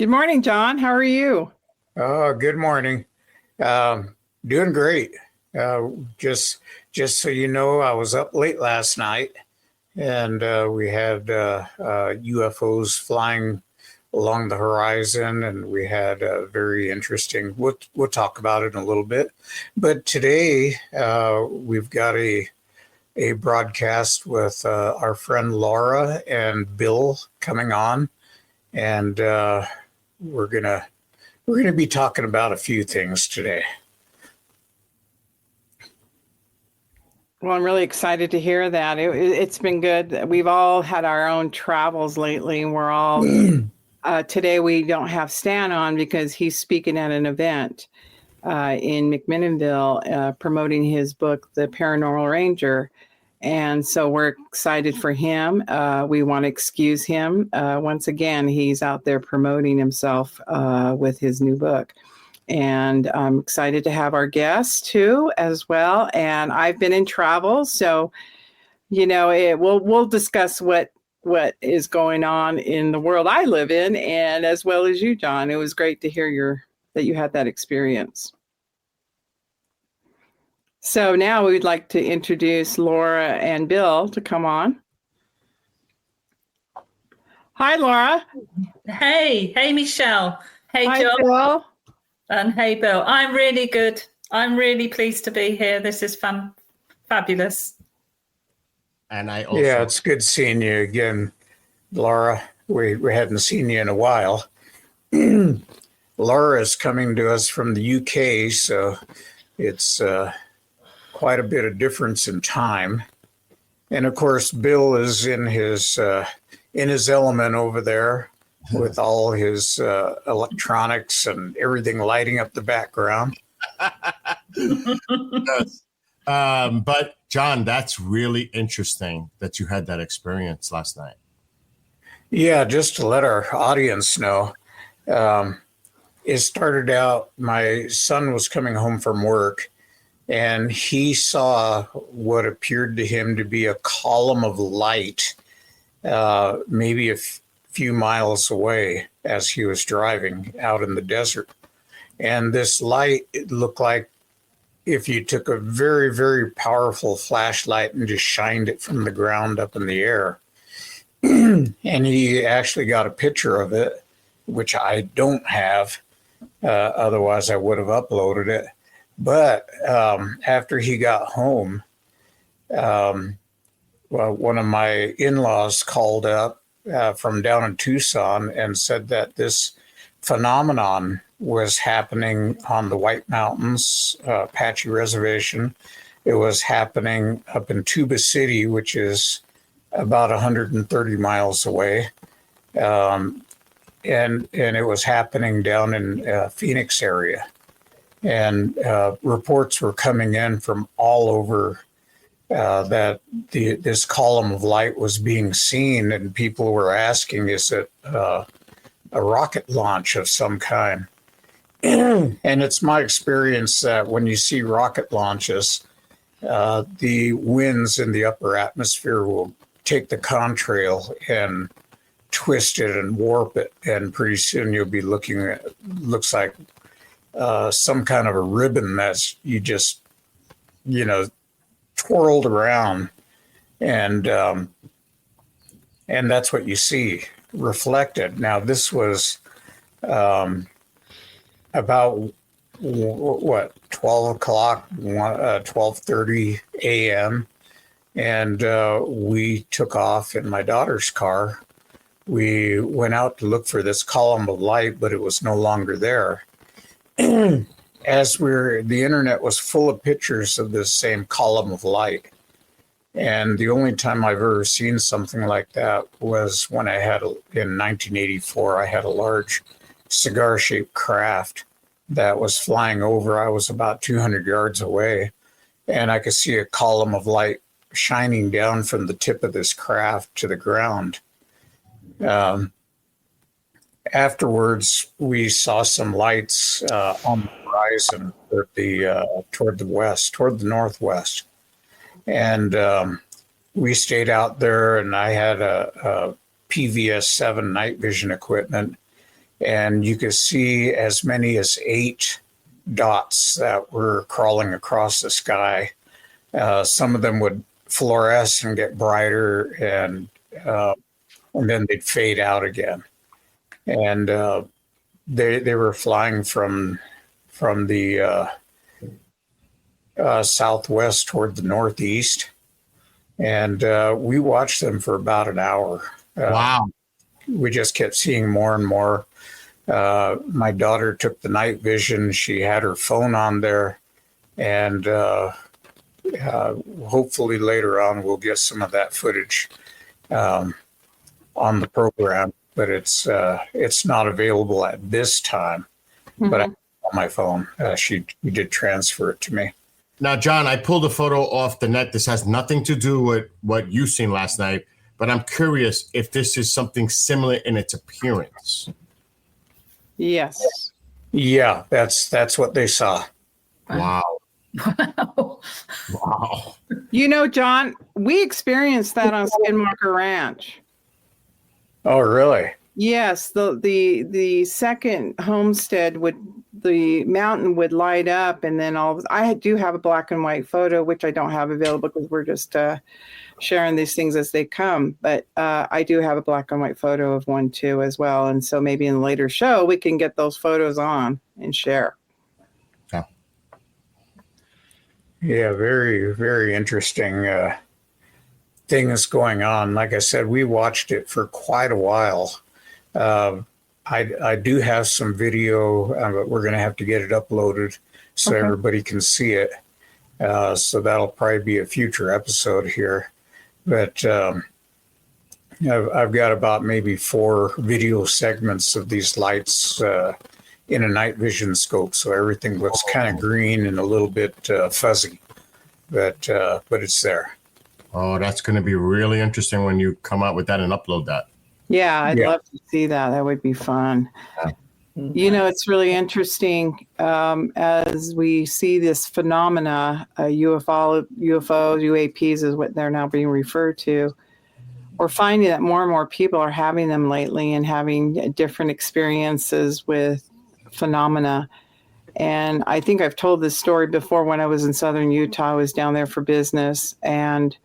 Good morning, John. How are you? Oh, good morning. Doing great. Uh, just, just so you know, I was up late last night, and we had UFOs flying along the horizon, and we had very interesting. We'll talk about it in a little bit, but today we've got a broadcast with our friend Laura and Bill coming on, and we're gonna we're gonna be talking about a few things today. Well, I'm really excited to hear that. It's been good. We've all had our own travels lately, and we're all today we don't have Stan on because he's speaking at an event in McMinnville promoting his book, The Paranormal Ranger. And so we're excited for him. We want to excuse him. Once again, he's out there promoting himself with his new book. And I'm excited to have our guests too, as well. And I've been in travel, so we'll discuss what is going on in the world I live in, and as well as you, John. It was great to hear that you had that experience. So now we'd like to introduce Laura and Bill to come on. Hi, Laura. Hey, Michelle. Hey, Hi, John. Bill. And hey, Bill. I'm really good. I'm really pleased to be here. This is fabulous. And I also, Yeah, it's good seeing you again, Laura. We hadn't seen you in a while. Laura is coming to us from the UK, so it's quite a bit of difference in time. And of course, Bill is in his element over there with all his electronics and everything lighting up the background. Yes. But John, that's really interesting that you had that experience last night. Yeah, just to let our audience know, it started out, my son was coming home from work, and he saw what appeared to him to be a column of light, maybe a few miles away as he was driving out in the desert. And this light, it looked like if you took a very, very powerful flashlight and just shined it from the ground up in the air. And he actually got a picture of it, which I don't have. Otherwise, I would have uploaded it. But after he got home, well, one of my in-laws called up from down in Tucson and said that this phenomenon was happening on the White Mountains, Apache Reservation. It was happening up in Tuba City, which is about 130 miles away. And it was happening down in Phoenix area. And reports were coming in from all over that this column of light was being seen, and people were asking, is it a rocket launch of some kind? And it's my experience that when you see rocket launches, the winds in the upper atmosphere will take the contrail and twist it and warp it, and pretty soon you'll be looking at, looks like some kind of a ribbon that's you just twirled around, and that's what you see reflected. Now this was about what 12 o'clock, 12:30 a.m. And we took off in my daughter's car. We went out to look for this column of light, but it was no longer there. The internet was full of pictures of this same column of light. And the only time I've ever seen something like that was when in 1984, I had a large cigar-shaped craft that was flying over. I was about 200 yards away, and I could see a column of light shining down from the tip of this craft to the ground. Afterwards, we saw some lights on the horizon toward the northwest. And we stayed out there, and I had a PVS-7 night vision equipment. and you could see as many as 8 dots that were crawling across the sky. Some of them would fluoresce and get brighter, and then they'd fade out again. And they were flying from the southwest toward the northeast, and we watched them for about an hour. Wow. We just kept seeing more and more. My daughter took the night vision. She had her phone on there, and hopefully later on we'll get some of that footage on the program. But it's not available at this time. Mm-hmm. But I, on my phone, she did transfer it to me. Now, John, I pulled a photo off the net. This has nothing to do with what you seen last night, but I'm curious if this is something similar in its appearance. Yes. Yeah, that's what they saw. Wow. Wow. Wow. You know, John, we experienced that on Skinwalker Ranch. Oh, really? Yes, the second homestead the mountain would light up, and then I do have a black and white photo, which I don't have available because we're just sharing these things as they come. But I do have a black and white photo of one too as well, and so maybe in a later show we can get those photos on and share. Yeah. Yeah, very, very interesting things going on. Like I said, we watched it for quite a while. I do have some video, but we're going to have to get it uploaded so everybody can see it. So that'll probably be a future episode here. But I've got about maybe 4 video segments of these lights in a night vision scope. So everything looks kind of green and a little bit fuzzy, but it's there. Oh, that's going to be really interesting when you come out with that and upload that. Yeah, I'd love to see that. That would be fun. Yeah. You know, it's really interesting as we see this phenomena, UFOs, UAPs is what they're now being referred to. We're finding that more and more people are having them lately and having different experiences with phenomena. And I think I've told this story before. When I was in southern Utah, I was down there for business, and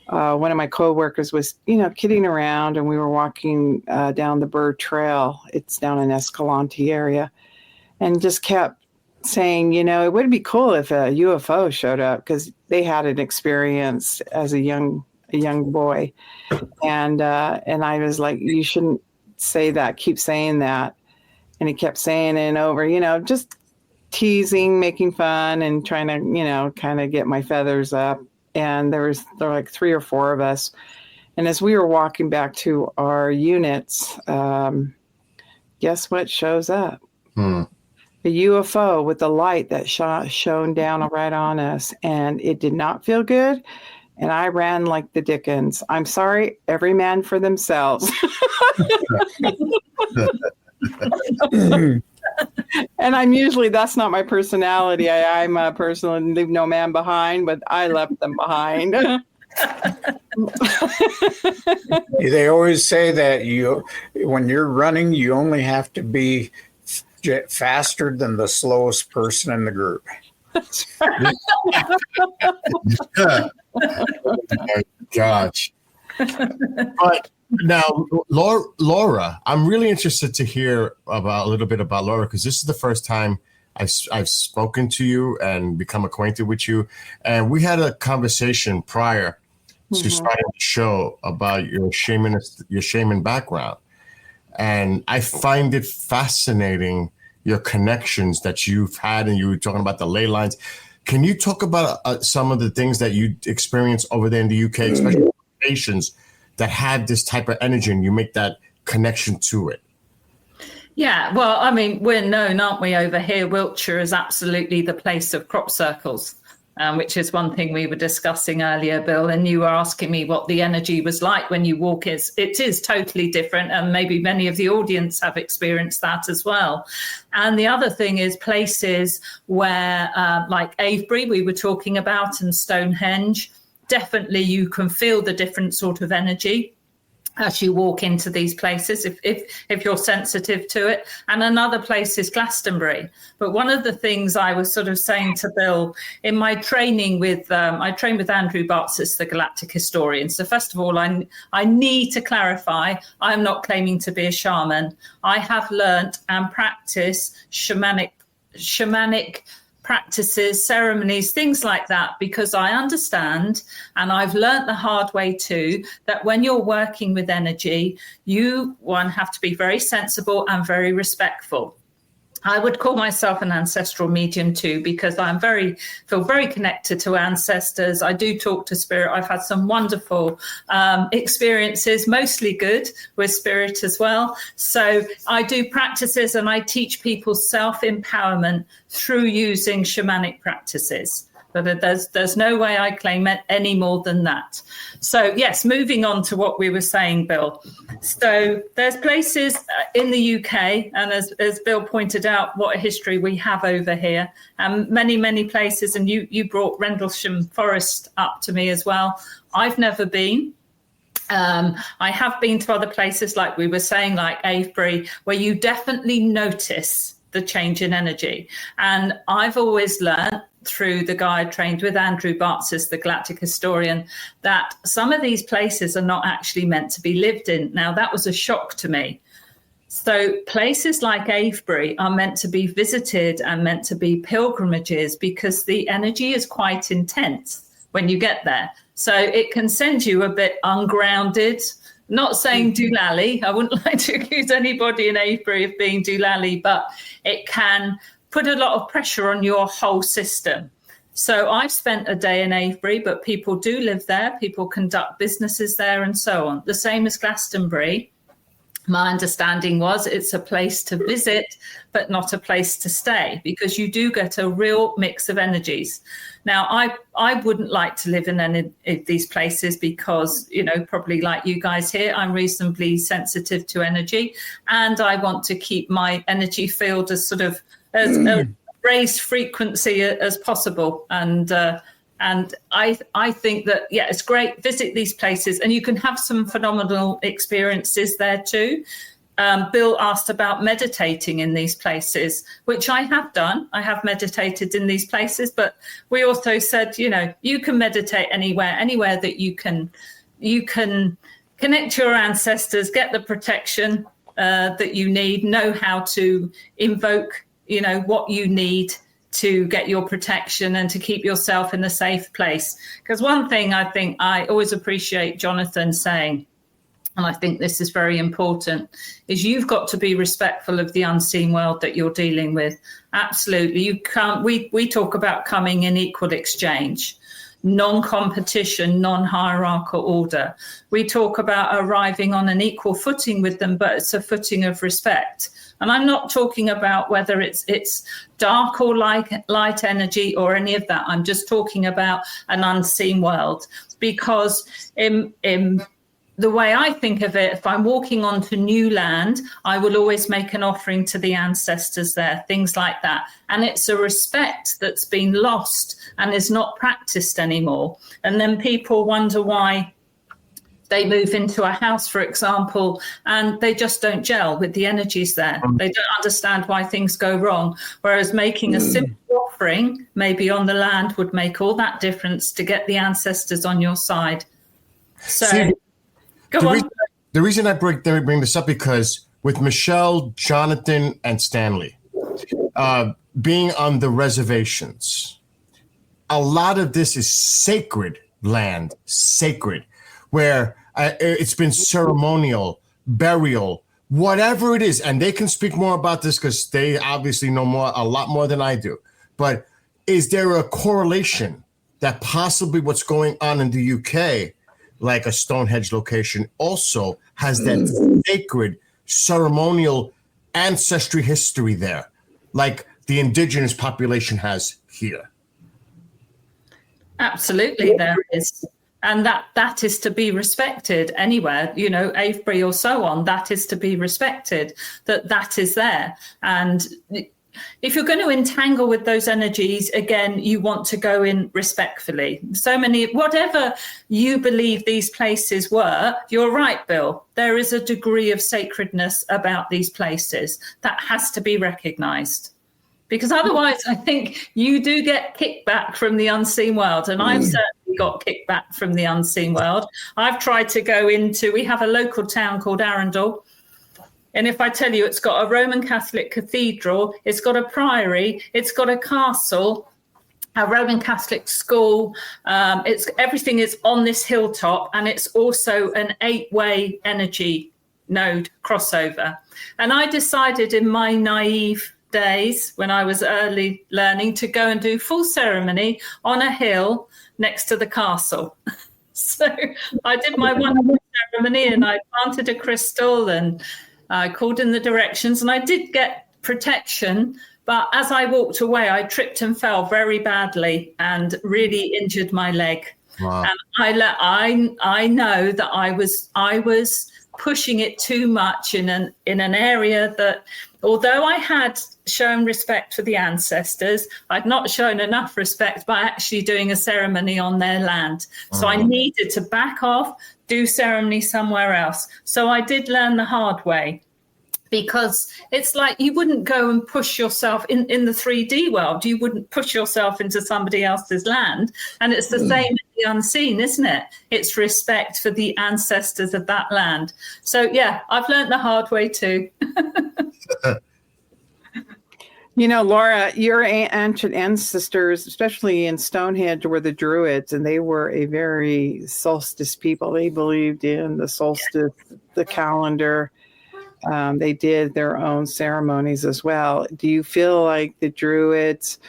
one of my coworkers was, kidding around, and we were walking down the Bird Trail. It's down in Escalante area, and just kept saying, it would be cool if a UFO showed up, because they had an experience as a young boy, and I was like, you shouldn't say that. Keep saying that, and he kept saying it over, just teasing, making fun, and trying to, kind of get my feathers up. And there were like 3 or 4 of us. And as we were walking back to our units, guess what shows up? A UFO with a light that shone down right on us. And it did not feel good. And I ran like the Dickens. I'm sorry, every man for themselves. And that's not my personality. I'm a person and leave no man behind, but I left them behind. They always say that when you're running, you only have to be faster than the slowest person in the group. That's right. Oh my gosh. But now, Laura, I'm really interested to hear a little bit about Laura, because this is the first time I've spoken to you and become acquainted with you. And we had a conversation prior to starting the show about your shaman background. And I find it fascinating, your connections that you've had, and you were talking about the ley lines. Can you talk about some of the things that you experienced over there in the UK, especially patients that had this type of energy, and you make that connection to it? Yeah, well, I mean, we're known, aren't we, over here? Wiltshire is absolutely the place of crop circles, which is one thing we were discussing earlier, Bill, and you were asking me what the energy was like when you walk in. It is totally different, and maybe many of the audience have experienced that as well. And the other thing is places where, like Avebury, we were talking about, and Stonehenge, definitely you can feel the different sort of energy. as you walk into these places, if you're sensitive to it. And another place is Glastonbury. But one of the things I was sort of saying to Bill in my training with, I trained with Andrew Bartzis, the galactic historian. So first of all, I need to clarify, I'm not claiming to be a shaman. I have learnt and practiced shamanic practices, ceremonies, things like that, because I understand, and I've learnt the hard way too, that when you're working with energy, you, one, have to be very sensible and very respectful. I would call myself an ancestral medium too, because feel very connected to ancestors. I do talk to spirit. I've had some wonderful experiences, mostly good with spirit as well. So I do practices and I teach people self-empowerment through using shamanic practices. But there's no way I claim it any more than that. So yes, moving on to what we were saying, Bill. So there's places in the UK, and as Bill pointed out, what a history we have over here, and many places. And you brought Rendlesham Forest up to me as well. I've never been. I have been to other places, like we were saying, like Avebury, where you definitely notice the change in energy. And I've always learned through the guy I trained with, Andrew Bartzis, the galactic historian, that some of these places are not actually meant to be lived in. Now, that was a shock to me. So places like Avebury are meant to be visited and meant to be pilgrimages, because the energy is quite intense when you get there. So it can send you a bit ungrounded. Not saying doolally. I wouldn't like to accuse anybody in Avebury of being doolally, but it can put a lot of pressure on your whole system. So I've spent a day in Avebury, but people do live there. People conduct businesses there and so on. The same as Glastonbury. My understanding was it's a place to visit, but not a place to stay, because you do get a real mix of energies. Now, I wouldn't like to live in any of these places because, probably like you guys here, I'm reasonably sensitive to energy, and I want to keep my energy field as sort of as a raised frequency as possible. And I think that, it's great. Visit these places and you can have some phenomenal experiences there too. Bill asked about meditating in these places, which I have done. I have meditated in these places, but we also said, you can meditate anywhere that you can connect to your ancestors, get the protection that you need, know how to invoke what you need to get your protection and to keep yourself in a safe place. Because one thing I think I always appreciate Jonathan saying, and I think this is very important, is you've got to be respectful of the unseen world that you're dealing with. Absolutely. You can't, we talk about coming in equal exchange, non-competition, non-hierarchical order. We talk about arriving on an equal footing with them, but it's a footing of respect. And I'm not talking about whether it's dark or light energy or any of that. I'm just talking about an unseen world, because in the way I think of it, if I'm walking onto new land, I will always make an offering to the ancestors there, things like that. And it's a respect that's been lost and is not practiced anymore. And then people wonder why they move into a house, for example, and they just don't gel with the energies there. They don't understand why things go wrong. Whereas making a simple offering, maybe on the land, would make all that difference to get the ancestors on your side. So, go on. The reason I bring this up, because with Michelle, Jonathan, and Stanley, being on the reservations, a lot of this is sacred land, where it's been ceremonial, burial, whatever it is. And they can speak more about this because they obviously know a lot more than I do. But is there a correlation that possibly what's going on in the UK, like a Stonehenge location, also has that sacred ceremonial ancestry history there, like the indigenous population has here? Absolutely, there is. And that is to be respected anywhere, Avebury or so on, that is to be respected, that is there. And if you're going to entangle with those energies, again, you want to go in respectfully. So many, whatever you believe these places were, you're right, Bill. There is a degree of sacredness about these places that has to be recognized. Because otherwise, I think you do get kickback from the unseen world. And I've certainly got kickback from the unseen world. I've tried to go into, we have a local town called Arundel. And if I tell you, it's got a Roman Catholic cathedral, it's got a priory, it's got a castle, a Roman Catholic school. Everything is on this hilltop, and it's also an 8-way energy node crossover. And I decided in my naive days, when I was early learning, to go and do full ceremony on a hill next to the castle. So I did my wonderful ceremony, and I planted a crystal, and I called in the directions, and I did get protection. But as I walked away, I tripped and fell very badly and really injured my leg. Wow. And I know that I was pushing it too much in an area that, although I had shown respect for the ancestors, I'd not shown enough respect by actually doing a ceremony on their land. So I needed to back off, do ceremony somewhere else. So I did learn the hard way, because it's like you wouldn't go and push yourself in the 3D world. You wouldn't push yourself into somebody else's land. And it's the same in the unseen, isn't it? It's respect for the ancestors of that land. So, yeah, I've learned the hard way too. You know, Laura, your ancient ancestors, especially in Stonehenge, were the Druids, and they were a very solstice people. They believed in the solstice, the calendar. They did their own ceremonies as well. Do you feel like the Druids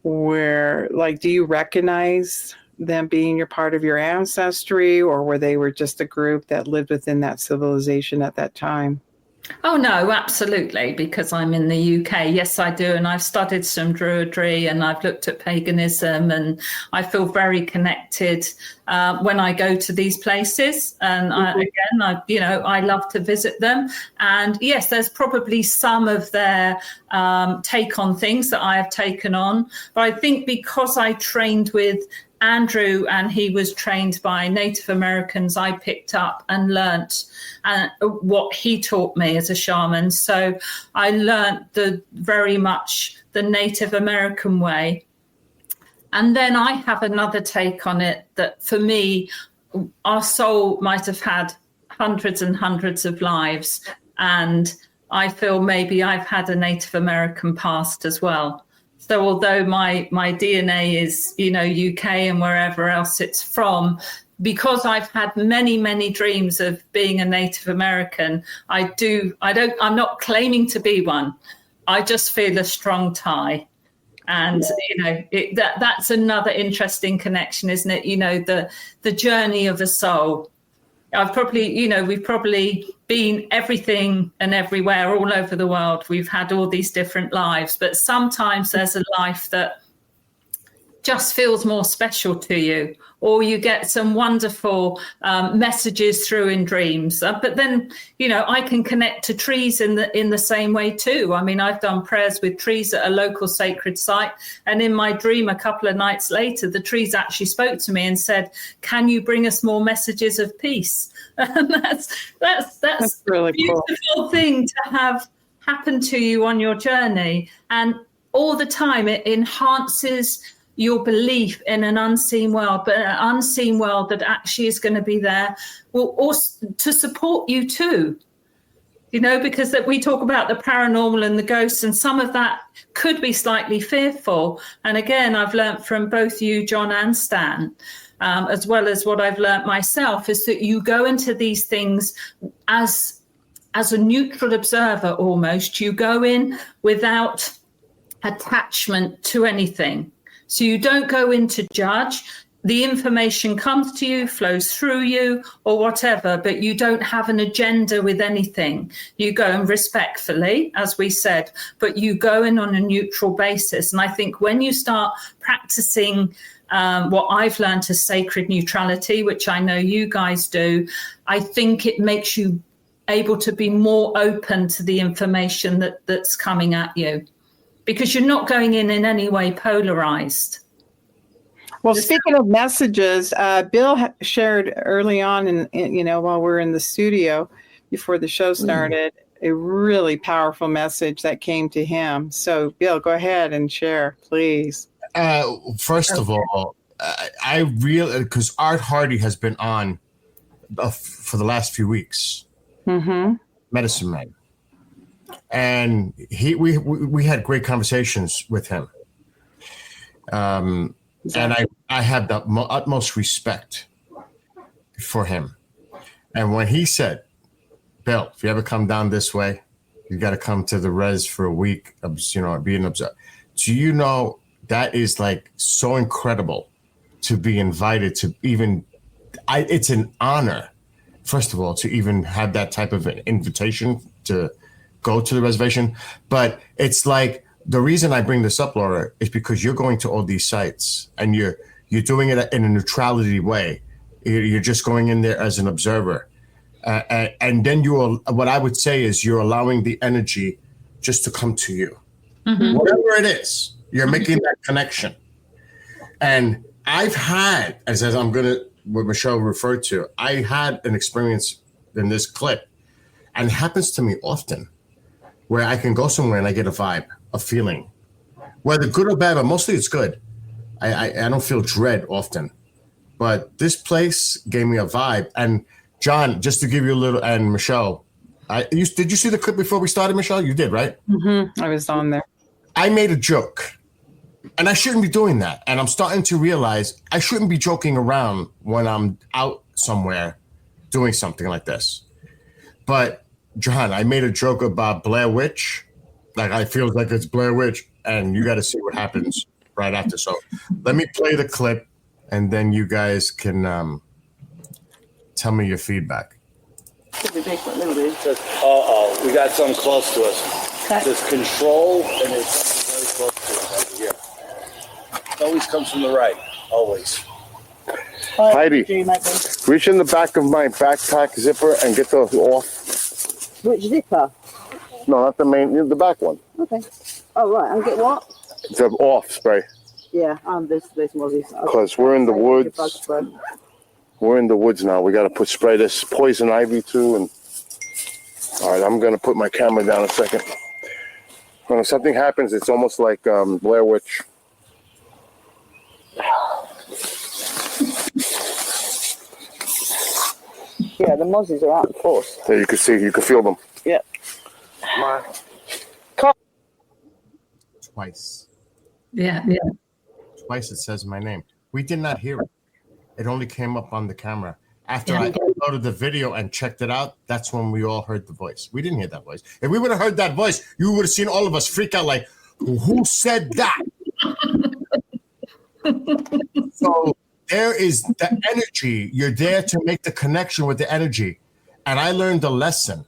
were, like, do you recognize them being your part of your ancestry, or were they just a group that lived within that civilization at that time? Oh, no, absolutely, because I'm in the UK. Yes, I do. And I've studied some Druidry, and I've looked at paganism, and I feel very connected when I go to these places. And I love to visit them. And yes, there's probably some of their take on things that I have taken on. But I think because I trained with Andrew and he was trained by Native Americans, I picked up and learnt what he taught me as a shaman. So I learnt very much the Native American way. And then I have another take on it, that for me, our soul might have had hundreds and hundreds of lives. And I feel maybe I've had a Native American past as well. So although my DNA is, UK and wherever else it's from, because I've had many, many dreams of being a Native American, I'm not claiming to be one. I just feel a strong tie. And, that's another interesting connection, isn't it? The journey of a soul. We've probably been everything and everywhere all over the world. We've had all these different lives, but sometimes there's a life that just feels more special to you, or you get some wonderful messages through in dreams. But then, I can connect to trees in the same way too. I mean, I've done prayers with trees at a local sacred site, and in my dream a couple of nights later, the trees actually spoke to me and said, "Can you bring us more messages of peace?" And that's really a beautiful thing to have happen to you on your journey. And all the time it enhances your belief in an unseen world, but an unseen world that actually is going to be there will also to support you too. Because that we talk about the paranormal and the ghosts, and some of that could be slightly fearful. And again, I've learned from both you, John and Stan, as well as what I've learned myself, is that you go into these things as a neutral observer almost. You go in without attachment to anything. So you don't go in to judge. The information comes to you, flows through you, or whatever, but you don't have an agenda with anything. You go in respectfully, as we said, but you go in on a neutral basis. And I think when you start practicing what I've learned as sacred neutrality, which I know you guys do, I think it makes you able to be more open to the information that's coming at you. because you're not going in any way polarized. Well, speaking of messages, Bill shared early on, while we're in the studio before the show started, a really powerful message that came to him. So, Bill, go ahead and share, please. First of all, I really, because Art Hardy has been on for the last few weeks, Medicine Man, and we had great conversations with him. And I have the utmost respect for him. And when he said, Bill, if you ever come down this way, you got to come to the res for a week, being observed. Do you know that is like so incredible to be invited to even, it's an honor, first of all, to even have that type of an invitation to go to the reservation. But it's like, the reason I bring this up, Laura, is because you're going to all these sites and you're doing it in a neutrality way. You're just going in there as an observer. And then what I would say is you're allowing the energy just to come to you. Whatever it is, you're making that connection. And I've had, as what Michelle referred to, I had an experience in this clip, and it happens to me often, where I can go somewhere and I get a vibe, a feeling, whether good or bad, but mostly it's good. I don't feel dread often, but this place gave me a vibe. And John, just to give you a little, and Michelle, did you see the clip before we started, Michelle? You did, right? I was on there. I made a joke, and I shouldn't be doing that. And I'm starting to realize I shouldn't be joking around when I'm out somewhere doing something like this. But John, I made a joke about Blair Witch. Like, I feel like it's Blair Witch, and you got to see what happens right after. So let me play the clip, and then you guys can tell me your feedback. We got something close to us. There's control, and it's very close to us over here. It always comes from the right, always. Heidi, reach in the back of my backpack zipper and get those off. Which zipper? No, not the main, the back one. Okay. Oh, right. And get what? The off spray. Yeah, this Mozzie. Because we're in the woods. We're in the woods now. We got to spray this poison ivy too. And all right, I'm going to put my camera down a second. When something happens, it's almost like Blair Witch. Yeah, the Mozzies are out in force. There, you can see, you can feel them. Yeah. Twice. Yeah. Twice it says my name. We did not hear it. It only came up on the camera. After I uploaded the video and checked it out, that's when we all heard the voice. We didn't hear that voice. If we would have heard that voice, you would have seen all of us freak out like, who said that? So there is the energy. You're there to make the connection with the energy. And I learned a lesson.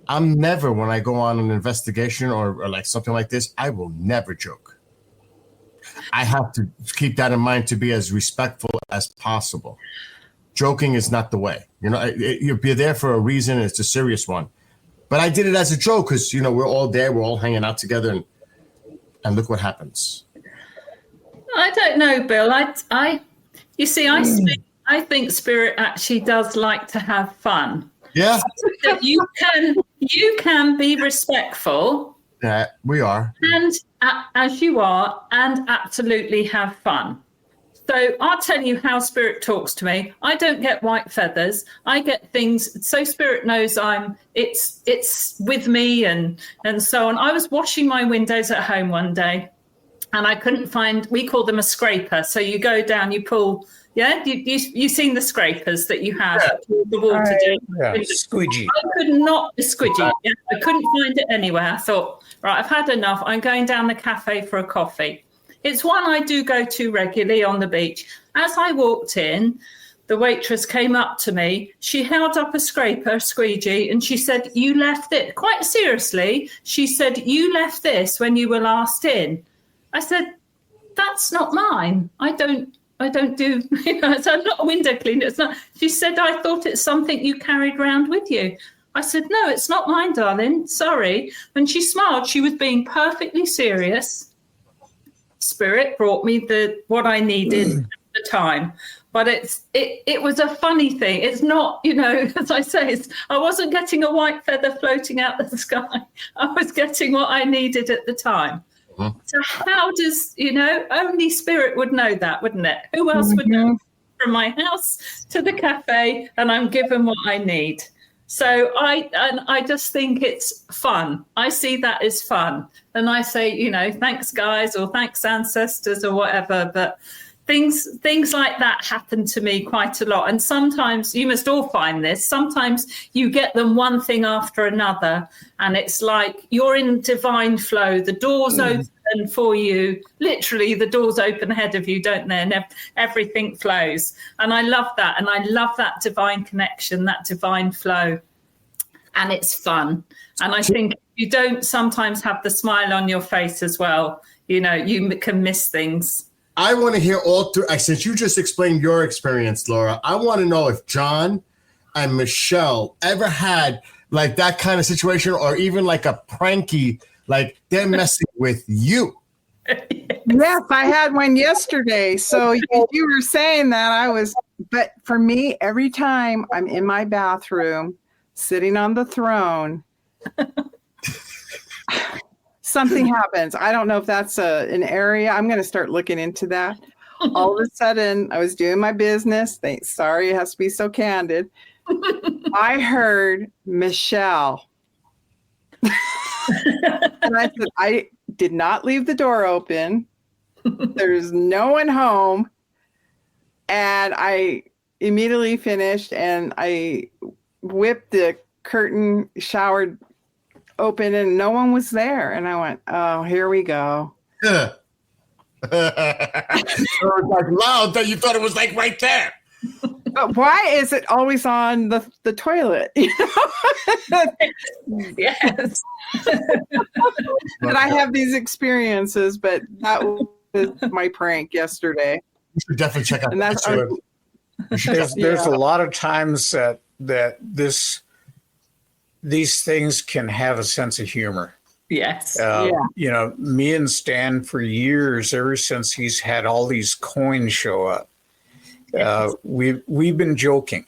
I'm never, when I go on an investigation or like something like this, I will never joke. I have to keep that in mind to be as respectful as possible. Joking is not the way. You're there for a reason, and it's a serious one. But I did it as a joke because, we're all there, we're all hanging out together, and look what happens. I don't know, Bill. I think spirit actually does like to have fun. Yeah. That you can be respectful. Yeah, we are. And as you are, and absolutely have fun. So I'll tell you how spirit talks to me. I don't get white feathers. I get things. So spirit knows it's with me and so on. I was washing my windows at home one day, and I couldn't find. We call them a scraper. So you go down, you pull. Yeah, you've seen the scrapers that you have the water down. Yeah, squeegee. I could not squidgy. Yeah, I couldn't find it anywhere. I thought, right, I've had enough. I'm going down the cafe for a coffee. It's one I do go to regularly on the beach. As I walked in, the waitress came up to me. She held up a scraper, a squeegee, and she said, "You left it." Quite seriously, she said, "You left this when you were last in." I said, "That's not mine. I don't do, so I'm not a window cleaner. It's not." She said, "I thought it's something you carried around with you." I said, no, it's not mine, darling. Sorry. When she smiled, she was being perfectly serious. Spirit brought me what I needed at the time. But it was a funny thing. It's not, as I say, I wasn't getting a white feather floating out of the sky. I was getting what I needed at the time. So how does, only Spirit would know that, wouldn't it? Who else would know? From my house to the cafe, and I'm given what I need. So I just think it's fun. I see that as fun. And I say, thanks guys, or thanks ancestors, or whatever. But things like that happen to me quite a lot. And sometimes, you must all find this, sometimes you get them one thing after another, and it's like you're in divine flow. The doors open for you. Literally, the doors open ahead of you, don't they? And everything flows. And I love that. And I love that divine connection, that divine flow. And it's fun. And I think you don't sometimes have the smile on your face as well. You can miss things. I want to hear all through. Since you just explained your experience, Laura, I want to know if John and Michelle ever had like that kind of situation, or even like a pranky, like they're messing with you. Yes, I had one yesterday. So you were saying that but for me, every time I'm in my bathroom, sitting on the throne, something happens. I don't know if that's an area. I'm going to start looking into that. All of a sudden, I was doing my business. Sorry, it has to be so candid. I heard Michelle. And I said, I did not leave the door open. There's no one home. And I immediately finished, and I whipped the curtain, showered open, and no one was there. And I went, oh, here we go. So it was like loud that you thought it was like right there. But why is it always on the toilet? Yes. But I have these experiences, but that was my prank yesterday. You should definitely check out And that that's picture. There's a lot of times that these things can have a sense of humor. Yes. Me and Stan, for years, ever since he's had all these coins show up, we've been joking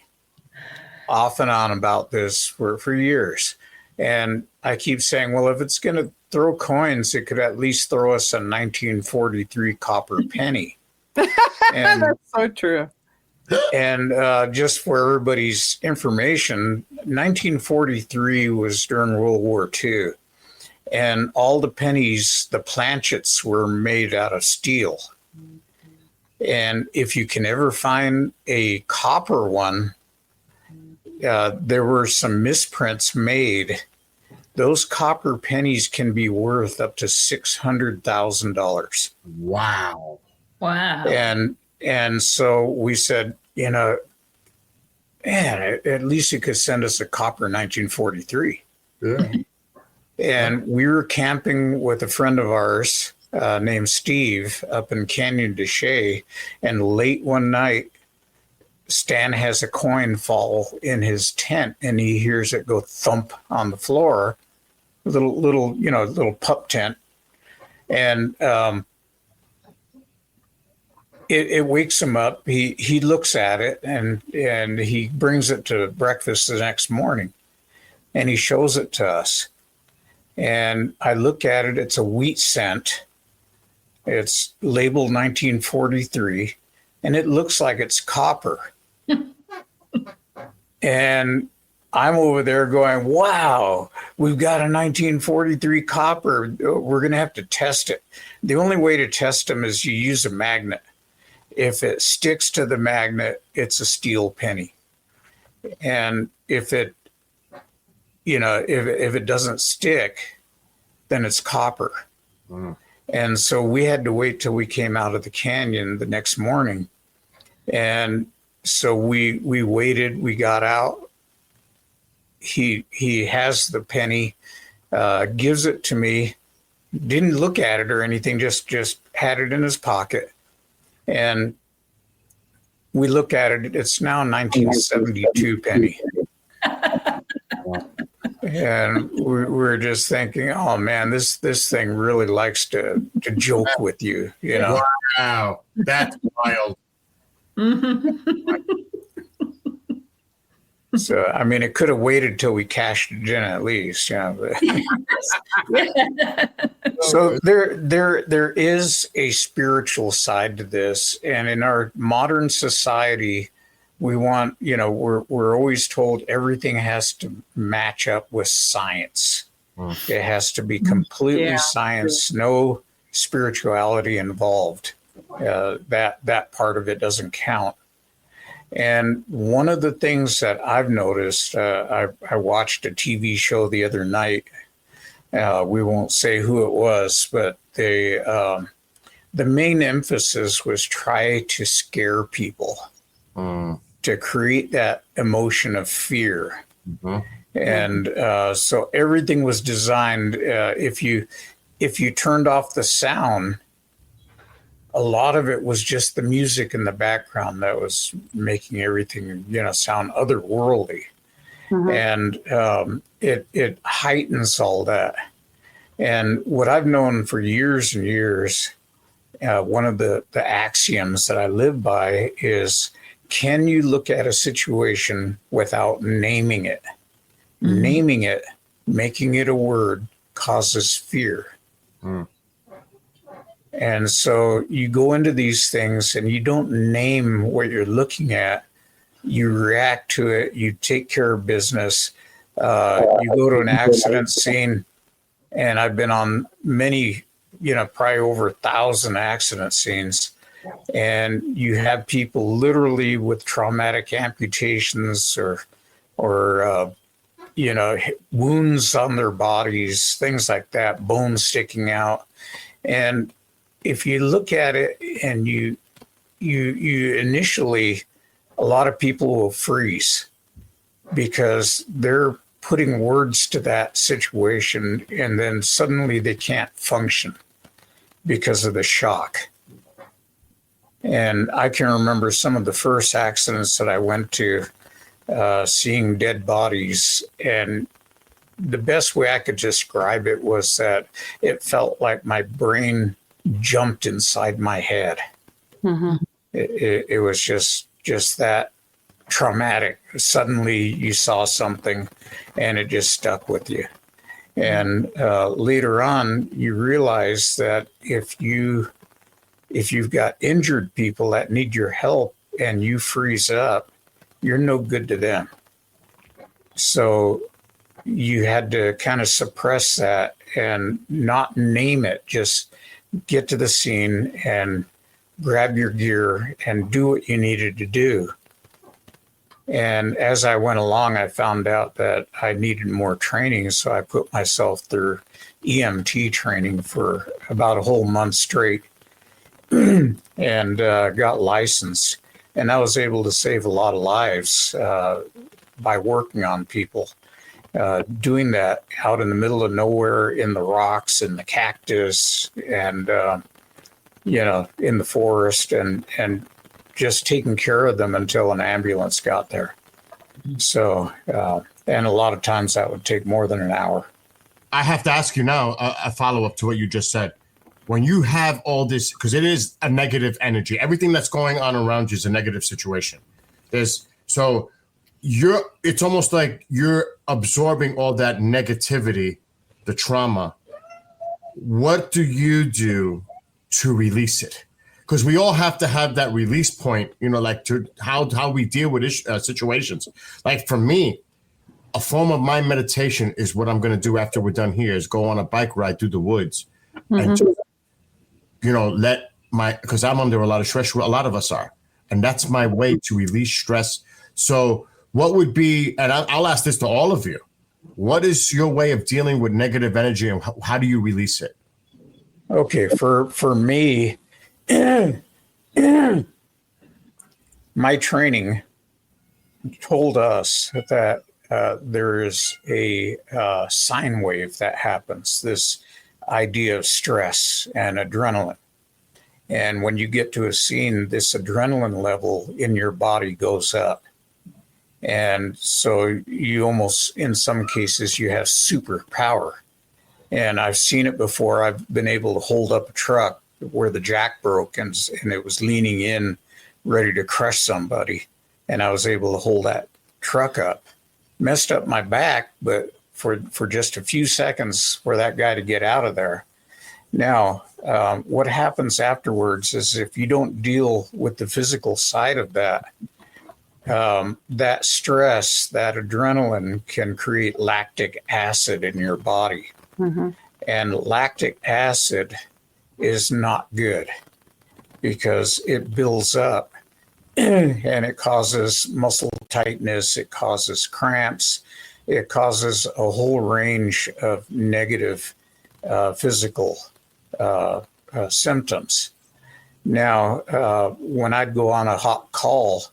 off and on about this for years. And I keep saying, well, if it's going to throw coins, it could at least throw us a 1943 copper penny. And that's so true. And just for everybody's information, 1943 was during World War II. And all the pennies, the planchets, were made out of steel. And if you can ever find a copper one, there were some misprints made. Those copper pennies can be worth up to $600,000. Wow. And so we said, man, at least you could send us a copper 1943. Yeah. And we were camping with a friend of ours named Steve up in Canyon de Chelly. And late one night, Stan has a coin fall in his tent, and he hears it go thump on the floor. Little pup tent. And it wakes him up. He looks at it, and he brings it to breakfast the next morning, and he shows it to us. And I look at it. It's a wheat cent. It's labeled 1943, and it looks like it's copper. And I'm over there going, wow, we've got a 1943 copper. We're going to have to test it. The only way to test them is you use a magnet. If it sticks to the magnet, it's a steel penny. And if it doesn't stick, then it's copper. Mm. And so we had to wait till we came out of the canyon the next morning. And so we waited, we got out. He has the penny, gives it to me, didn't look at it or anything, just had it in his pocket. And we look at it, it's now 1972 penny. And we're just thinking, oh man, this thing really likes to joke with you, you know. Wow, that's wild. So I mean, it could have waited till we cashed it in at least, you know. So there is a spiritual side to this, and in our modern society, we want, you know, we're always told everything has to match up with science. It has to be completely science, no spirituality involved. That part of it doesn't count. And one of the things that I've noticed, I watched a TV show the other night. We won't say who it was, but the main emphasis was try to scare people, to create that emotion of fear. And so everything was designed. If you turned off the sound, a lot of it was just the music in the background that was making everything, you know, sound otherworldly. And it heightens all that. And what I've known for years and years, one of the axioms that I live by is, can you look at a situation without naming it? Naming it, making it a word, causes fear. And so you go into these things and you don't name what you're looking at. You react to it. You take care of business. You go to an accident scene, and I've been on many, you know, probably over 1,000 accident scenes. And you have people literally with traumatic amputations or you know, wounds on their bodies, things like that, bones sticking out. And if you look at it and you initially, a lot of people will freeze because they're putting words to that situation, and then suddenly they can't function because of the shock. And I can remember some of the first accidents that I went to, seeing dead bodies, and the best way I could describe it was that it felt like my brain jumped inside my head. It was just that traumatic. Suddenly you saw something and it just stuck with you. And later on, you realize that if you've got injured people that need your help and you freeze up, you're no good to them. So you had to kind of suppress that and not name it, just get to the scene and grab your gear and do what you needed to do. And as I went along, I found out that I needed more training. So I put myself through EMT training for about a whole month straight and got licensed. And I was able to save a lot of lives by working on people. Doing that out in the middle of nowhere, in the rocks and the cactus and, you know, in the forest, and just taking care of them until an ambulance got there. So, and a lot of times that would take more than an hour. I have to ask you now a follow-up to what you just said. When you have all this, because it is a negative energy, everything that's going on around you is a negative situation. It's almost like you're absorbing all that negativity, the trauma. What do you do to release it? Because we all have to have that release point, you know, like to how we deal with situations. Like for me, a form of my meditation is what I'm going to do after we're done here is go on a bike ride through the woods and just, you know, because I'm under a lot of stress. A lot of us are. And that's my way to release stress. So what would be, and I'll ask this to all of you, what is your way of dealing with negative energy and how do you release it? Okay, for me, my training told us that there is a sine wave that happens, this idea of stress and adrenaline. And when you get to a scene, this adrenaline level in your body goes up. And so you almost, in some cases, you have superpower. And I've seen it before. I've been able to hold up a truck where the jack broke and it was leaning in, ready to crush somebody. And I was able to hold that truck up. Messed up my back, but for just a few seconds for that guy to get out of there. Now, what happens afterwards is if you don't deal with the physical side of that, that stress, that adrenaline can create lactic acid in your body. Mm-hmm. And lactic acid is not good because it builds up and it causes muscle tightness, it causes cramps, it causes a whole range of negative physical symptoms. Now, when I'd go on a hot call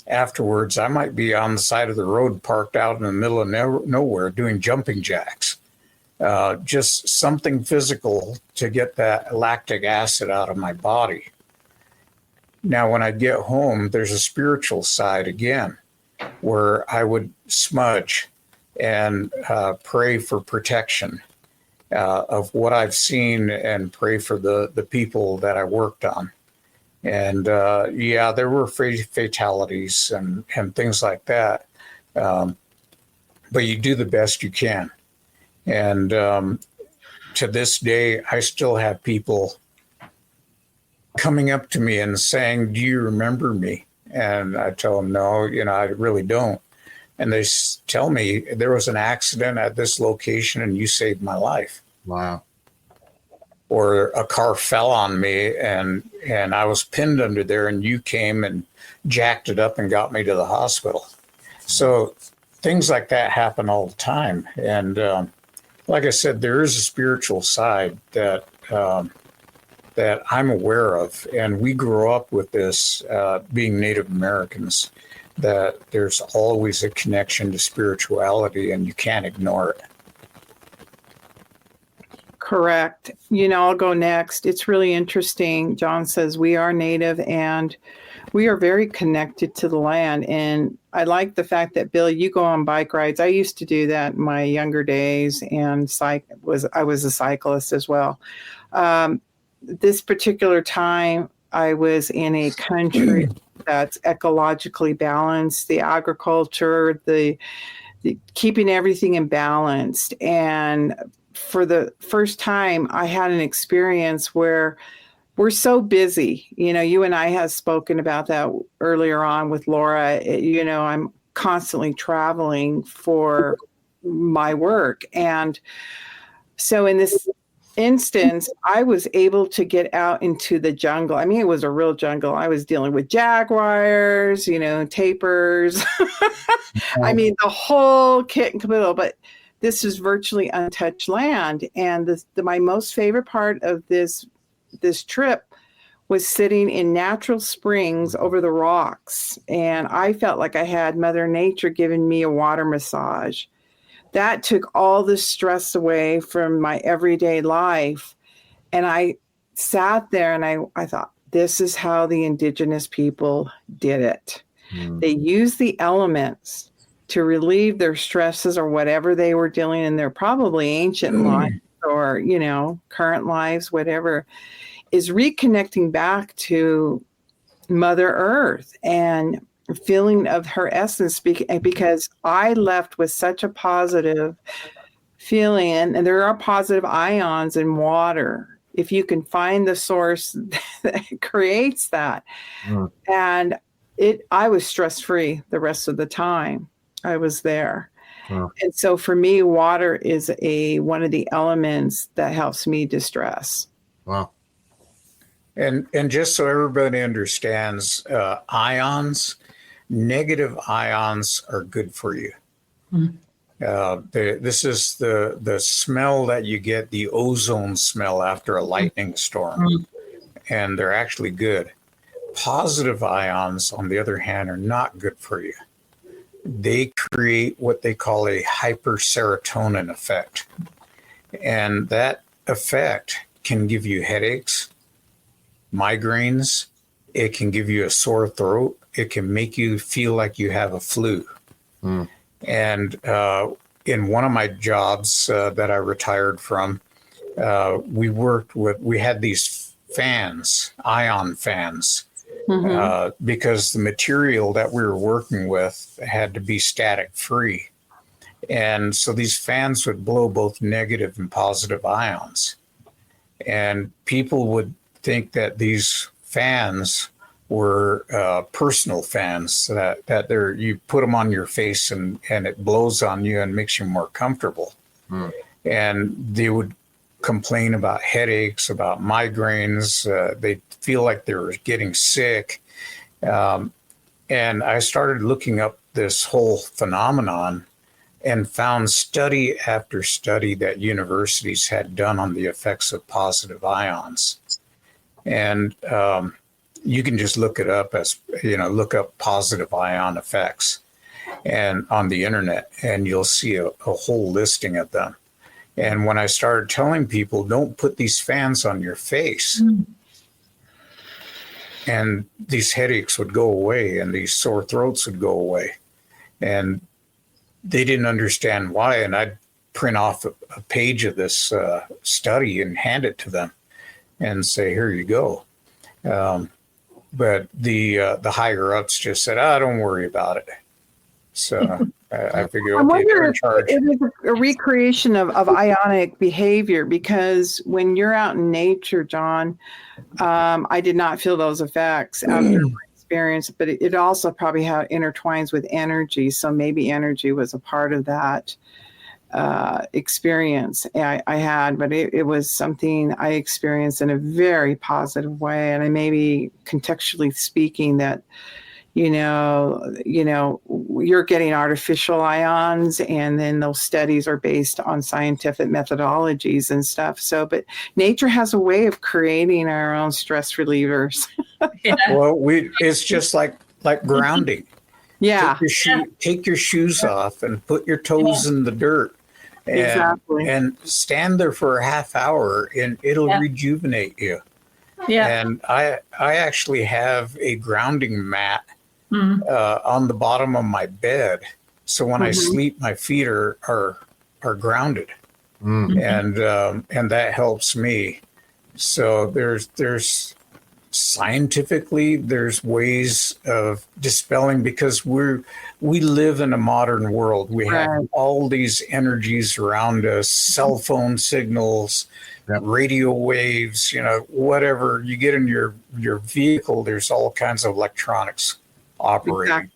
afterwards, I might be on the side of the road parked out in the middle of nowhere doing jumping jacks. Just something physical to get that lactic acid out of my body. Now, when I get home, there's a spiritual side again, where I would smudge and pray for protection of what I've seen and pray for the people that I worked on. And yeah, there were fatalities and things like that. But you do the best you can. And to this day, I still have people coming up to me and saying, "Do you remember me?" And I tell them, "No, I really don't." And they tell me, "There was an accident at this location and you saved my life." Wow. Or a car fell on me and I was pinned under there and you came and jacked it up and got me to the hospital. So things like that happen all the time. And like I said, there is a spiritual side that I'm aware of. And we grew up with this being Native Americans, that there's always a connection to spirituality and you can't ignore it. Correct. I'll go next. It's really interesting. John says we are Native and we are very connected to the land. And I like the fact that, Bill, you go on bike rides. I used to do that in my younger days, and I was a cyclist as well. This particular time, I was in a country that's ecologically balanced, the agriculture, the keeping everything in balance. And for the first time, I had an experience where we're so busy. You and I have spoken about that earlier on with Laura. I'm constantly traveling for my work. And so in this instance, I was able to get out into the jungle. I mean, it was a real jungle. I was dealing with jaguars, tapirs. I mean, the whole kit and caboodle. But this is virtually untouched land. And my most favorite part of this trip was sitting in natural springs over the rocks. And I felt like I had Mother Nature giving me a water massage. That took all the stress away from my everyday life. And I sat there and I thought, this is how the indigenous people did it. They used the elements to relieve their stresses or whatever they were dealing in their probably ancient lives or, current lives, whatever, is reconnecting back to Mother Earth and feeling of her essence, because I left with such a positive feeling. And there are positive ions in water if you can find the source that creates that. And I was stress-free the rest of the time I was there. And so for me, water is one of the elements that helps me distress. Wow. And just so everybody understands, ions, negative ions are good for you. This is the smell that you get, the ozone smell after a lightning storm, and they're actually good. Positive ions, on the other hand, are not good for you. They create what they call a hyperserotonin effect. And that effect can give you headaches, migraines. It can give you a sore throat. It can make you feel like you have a flu. And in one of my jobs that I retired from, we had these fans, ion fans, because the material that we were working with had to be static free. And so these fans would blow both negative and positive ions. And people would think that these fans were personal fans, that you put them on your face and it blows on you and makes you more comfortable. And they would complain about headaches, about migraines. They feel like they were getting sick. And I started looking up this whole phenomenon and found study after study that universities had done on the effects of positive ions. And you can just look it up look up positive ion effects and on the internet, and you'll see a whole listing of them. And when I started telling people, don't put these fans on your face, and these headaches would go away and these sore throats would go away. And they didn't understand why. And I'd print off a page of this study and hand it to them and say, here you go. But the higher ups just said, don't worry about it. So I figured, okay, they're in charge. It is a recreation of ionic behavior, because when you're out in nature, John, I did not feel those effects after my experience, but it also probably intertwines with energy. So maybe energy was a part of that experience I had, but it was something I experienced in a very positive way. And I maybe contextually speaking that, you're getting artificial ions, and then those studies are based on scientific methodologies and stuff. So, but nature has a way of creating our own stress relievers. Well, it's just like grounding. Yeah. Take your shoes off and put your toes in the dirt. And stand there for a half hour, and it'll rejuvenate you. Yeah. And I actually have a grounding mat on the bottom of my bed, so when I sleep, my feet are grounded, and that helps me. So there's scientifically there's ways of dispelling, because we live in a modern world. We have all these energies around us, cell phone signals, radio waves, whatever you get in your vehicle, there's all kinds of electronics operating.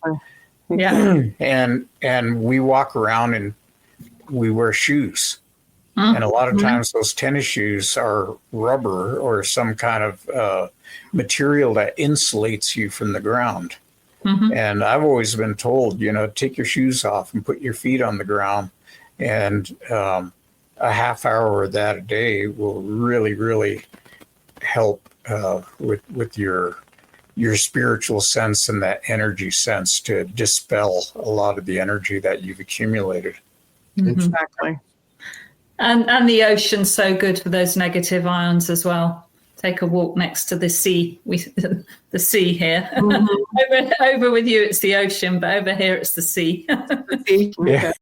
Exactly. And we walk around and we wear shoes. And a lot of times those tennis shoes are rubber or some kind of material that insulates you from the ground. And I've always been told, take your shoes off and put your feet on the ground. And a half hour of that a day will really, really help with your spiritual sense and that energy sense to dispel a lot of the energy that you've accumulated. Exactly. And the ocean's so good for those negative ions as well. Take a walk next to the sea. The sea here. Over with you, it's the ocean, but over here, it's the sea. Yeah.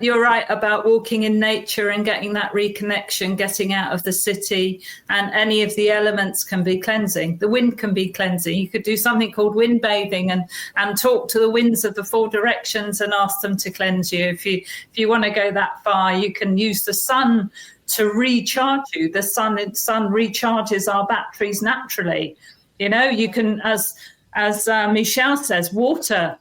You're right about walking in nature and getting that reconnection, getting out of the city, and any of the elements can be cleansing. The wind can be cleansing. You could do something called wind bathing and talk to the winds of the four directions and ask them to cleanse you. If you want to go that far, you can use the sun to recharge you. The sun recharges our batteries naturally. You can, as Michelle says, water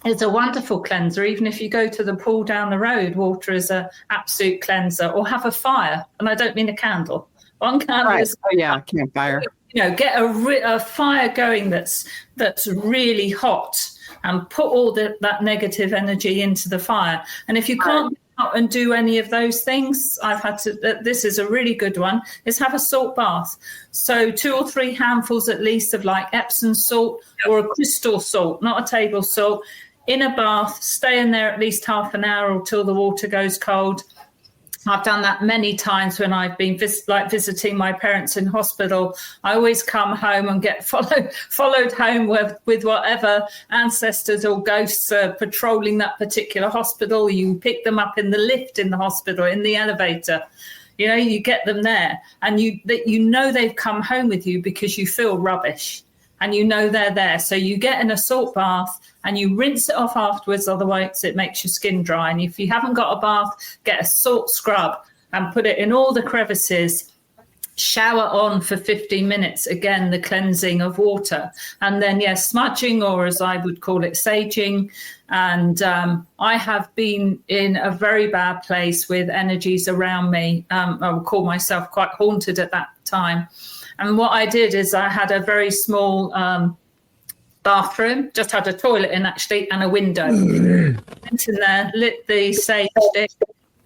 is a wonderful cleanser. Even if you go to the pool down the road, water is an absolute cleanser. Or have a fire, and I don't mean a candle. One candle is campfire. Get a fire going that's really hot, and put all that negative energy into the fire. And if you can't and do any of those things, this is a really good one, is have a salt bath. So 2 or 3 handfuls at least of like Epsom salt or a crystal salt, not a table salt, in a bath, stay in there at least half an hour or till the water goes cold. I've done that many times when I've been visiting my parents in hospital. I always come home and get followed home with whatever ancestors or ghosts are patrolling that particular hospital. You pick them up in the lift in the hospital, in the elevator. You know, you get them there, and you know they've come home with you because you feel rubbish. And you know they're there. So you get in a salt bath and you rinse it off afterwards, otherwise it makes your skin dry. And if you haven't got a bath, get a salt scrub and put it in all the crevices. Shower on for 15 minutes, again, the cleansing of water. And then, yes, smudging, or as I would call it, saging. And I have been in a very bad place with energies around me. I would call myself quite haunted at that time. And what I did is I had a very small bathroom, just had a toilet in actually, and a window. Went in there, lit the sage stick,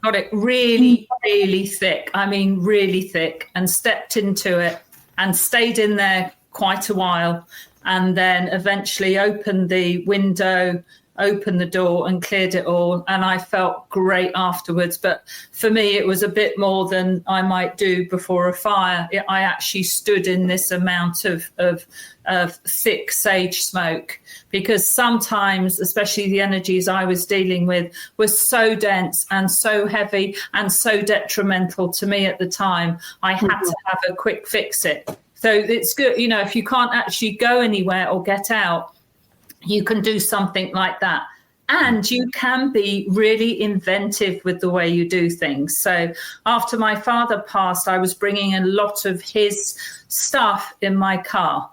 got it really, really thick. I mean, really thick, and stepped into it and stayed in there quite a while. And then eventually opened the window, opened the door and cleared it all. And I felt great afterwards. But for me, it was a bit more than I might do before a fire. I actually stood in this amount of thick sage smoke, because sometimes, especially the energies I was dealing with, were so dense and so heavy and so detrimental to me at the time. I had to have a quick fix it. So it's good, you know, if you can't actually go anywhere or get out, you can do something like that. And you can be really inventive with the way you do things. So after my father passed, I was bringing a lot of his stuff in my car.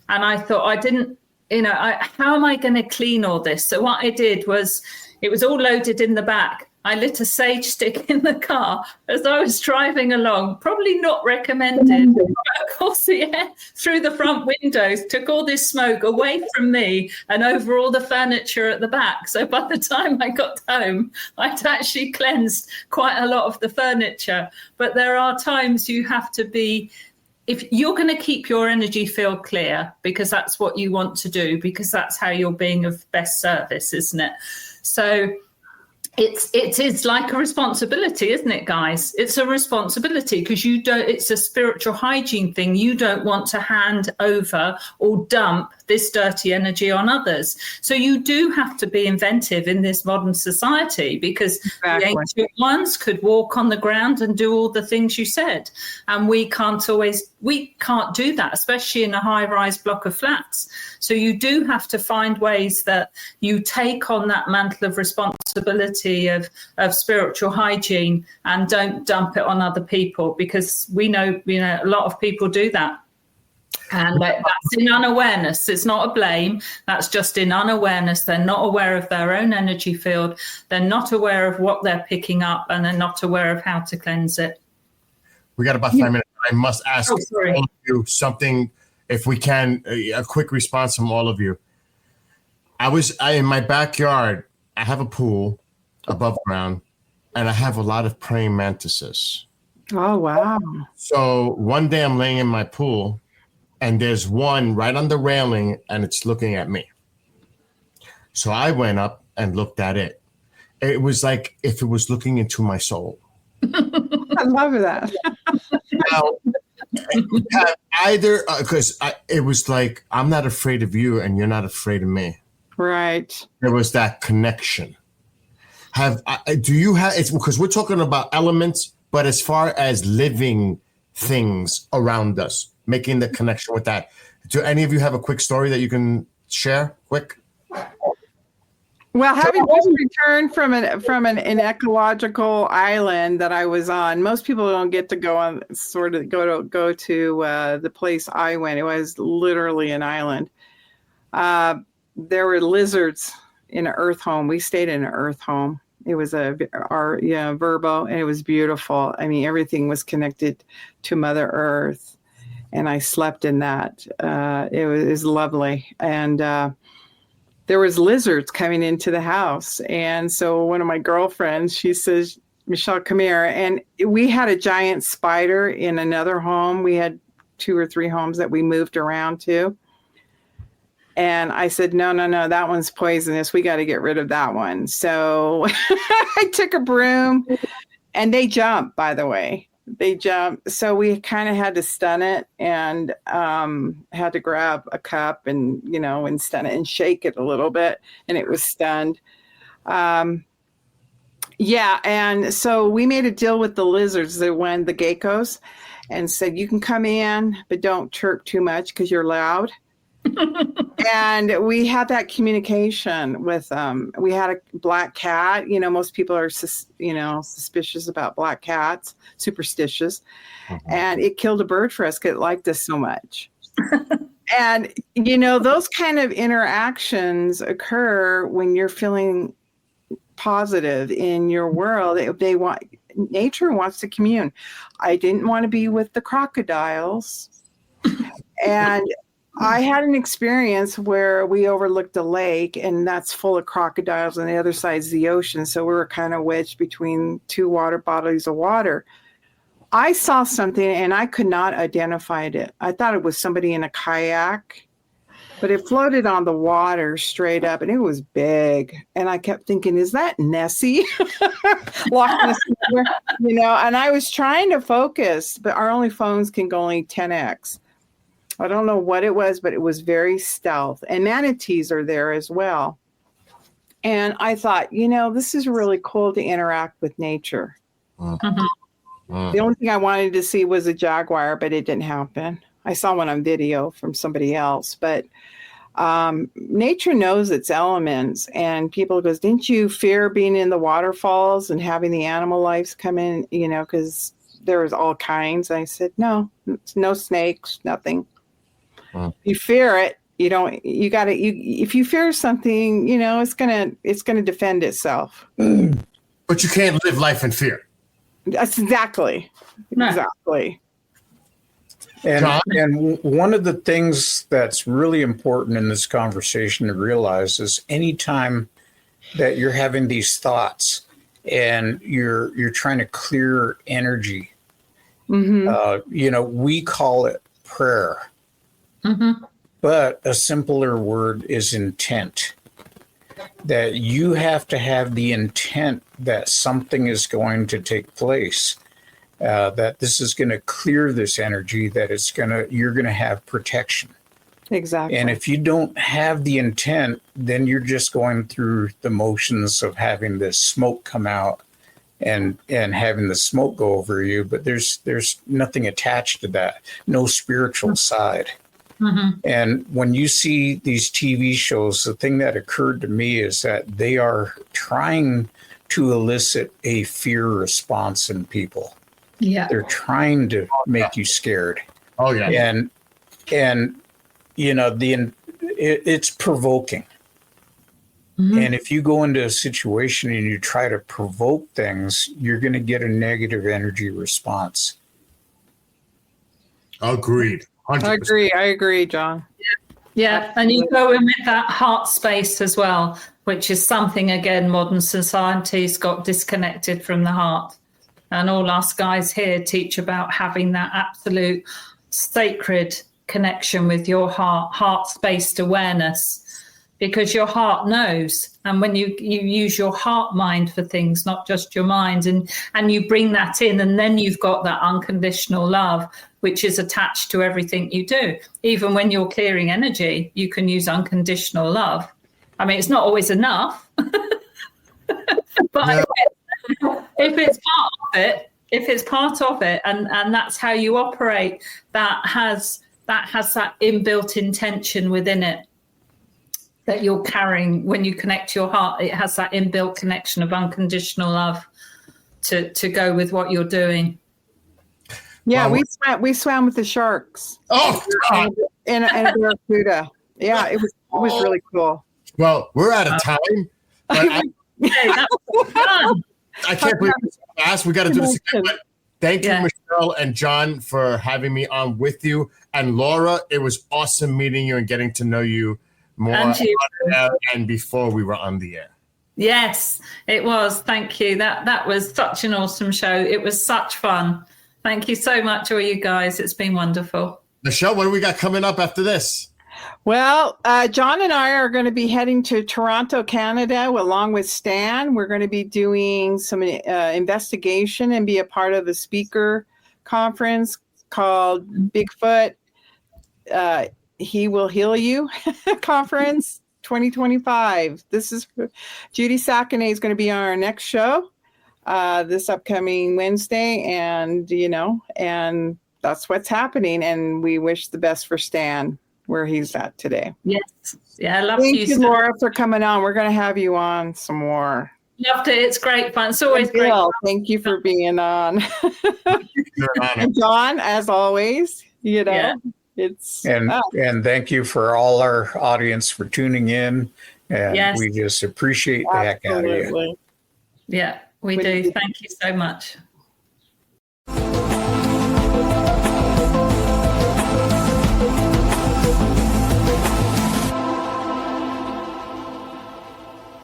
And I thought, how am I going to clean all this? So what I did was, it was all loaded in the back. I lit a sage stick in the car as I was driving along, probably not recommended. But of course, the air through the front windows took all this smoke away from me and over all the furniture at the back. So by the time I got home, I'd actually cleansed quite a lot of the furniture. But there are times you have to be, if you're going to keep your energy field clear, because that's what you want to do, because that's how you're being of best service, isn't it? So it is like a responsibility, isn't it, guys? It's a responsibility, because it's a spiritual hygiene thing. You don't want to hand over or dump this dirty energy on others. So you do have to be inventive in this modern society, because the ancient ones could walk on the ground and do all the things you said. And we can't do that, especially in a high-rise block of flats. So you do have to find ways that you take on that mantle of responsibility of spiritual hygiene and don't dump it on other people, because we know a lot of people do that. And that's in unawareness. It's not a blame. That's just in unawareness. They're not aware of their own energy field. They're not aware of what they're picking up, and they're not aware of how to cleanse it. We got about 5 minutes. I must ask all of you something, if we can, a quick response from all of you. In my backyard, I have a pool above ground, and I have a lot of praying mantises. Oh, wow. So one day I'm laying in my pool, and there's one right on the railing, and it's looking at me. So I went up and looked at it. It was like if it was looking into my soul. I love that. Now, because it was like, I'm not afraid of you, and you're not afraid of me. Right. There was that connection. Do you have? It's because we're talking about elements, but as far as living things around us, making the connection with that. Do any of you have a quick story that you can share? Quick. Well, having just returned from an ecological island that I was on, most people don't get to go to the place I went. It was literally an island. There were lizards in an earth home. We stayed in an earth home. It was Verbo, and it was beautiful. I mean, everything was connected to Mother Earth, and I slept in that. It was lovely, and there was lizards coming into the house. And so one of my girlfriends, she says, Michelle, come here. And we had a giant spider in another home. We had 2 or 3 homes that we moved around to. And I said, no, that one's poisonous. We got to get rid of that one. So I took a broom And they jump, by the way. They jump. So we kind of had to stun it and had to grab a cup and, and stun it and shake it a little bit. And it was stunned. Yeah. And so we made a deal with the lizards, the geckos, and said, you can come in, but don't chirp too much because you're loud. And we had that communication with we had a black cat. Most people are suspicious about black cats, superstitious. And it killed a bird for us because it liked us so much. And those kind of interactions occur when you're feeling positive in your world. Nature wants to commune. I didn't want to be with the crocodiles. And I had an experience where we overlooked a lake, and that's full of crocodiles, and the other side's the ocean. So we were kind of wedged between two water bodies of water. I saw something, and I could not identify it. I thought it was somebody in a kayak, but it floated on the water straight up, and it was big. And I kept thinking, is that Nessie? Locked in a somewhere, and I was trying to focus, but our only phones can go only 10x. I don't know what it was, but it was very stealth. And manatees are there as well. And I thought, this is really cool to interact with nature. The only thing I wanted to see was a jaguar, but it didn't happen. I saw one on video from somebody else. But nature knows its elements. And people goes, didn't you fear being in the waterfalls and having the animal lives come in, because there was all kinds. I said, no snakes, nothing. You fear it. If you fear something, it's going to defend itself. But you can't live life in fear. That's exactly. And one of the things that's really important in this conversation to realize is anytime that you're having these thoughts and you're trying to clear energy, we call it prayer. But a simpler word is intent. That you have to have the intent that something is going to take place, that this is going to clear this energy, that you're going to have protection. Exactly. And if you don't have the intent, then you're just going through the motions of having this smoke come out and having the smoke go over you. But there's nothing attached to that, no spiritual side. And when you see these TV shows, the thing that occurred to me is that they are trying to elicit a fear response in people. Yeah. They're trying to make you scared. Oh, yeah. And it's provoking. And if you go into a situation and you try to provoke things, you're going to get a negative energy response. Agreed. 100%. I agree, John. Yeah, and you go in with that heart space as well, which is something, again, modern society's got disconnected from the heart. And all us guys here teach about having that absolute sacred connection with your heart-spaced awareness, because your heart knows. And when you use your heart mind for things, not just your mind, and you bring that in, and then you've got that unconditional love, which is attached to everything you do. Even when you're clearing energy, you can use unconditional love. I mean, it's not always enough, but if it's part of it, and that's how you operate, that has that inbuilt intention within it that you're carrying. When you connect your heart, it has that inbuilt connection of unconditional love to go with what you're doing. Yeah, we swam with the sharks. Oh, God. In a barracuda. Yeah, it was really cool. Well, we're out of time. But That was fun. I can't believe it's so fast. We got to do this again. But thank you, Michelle and John, for having me on with you. And Laura, it was awesome meeting you and getting to know you more and before we were on the air. Yes, it was. Thank you. That was such an awesome show. It was such fun. Thank you so much, all you guys. It's been wonderful. Michelle, what do we got coming up after this? Well, John and I are going to be heading to Toronto, Canada, along with Stan. We're going to be doing some investigation and be a part of the speaker conference called Bigfoot. He Will Heal You conference 2025. This is Judy Sackene is going to be on our next show this upcoming Wednesday, and and that's what's happening. And we wish the best for Stan where he's at today. Yes. Yeah, I love Thank you, Stan. Laura, for coming on. We're going to have you on some more. Loved it. It's great fun. It's always great. Bill, thank you for being on. And John, as always, Yeah. it's And thank you for all our audience for tuning in. And Yes. we just appreciate the heck out of you. absolutely. Yeah, we do. Thank you so much.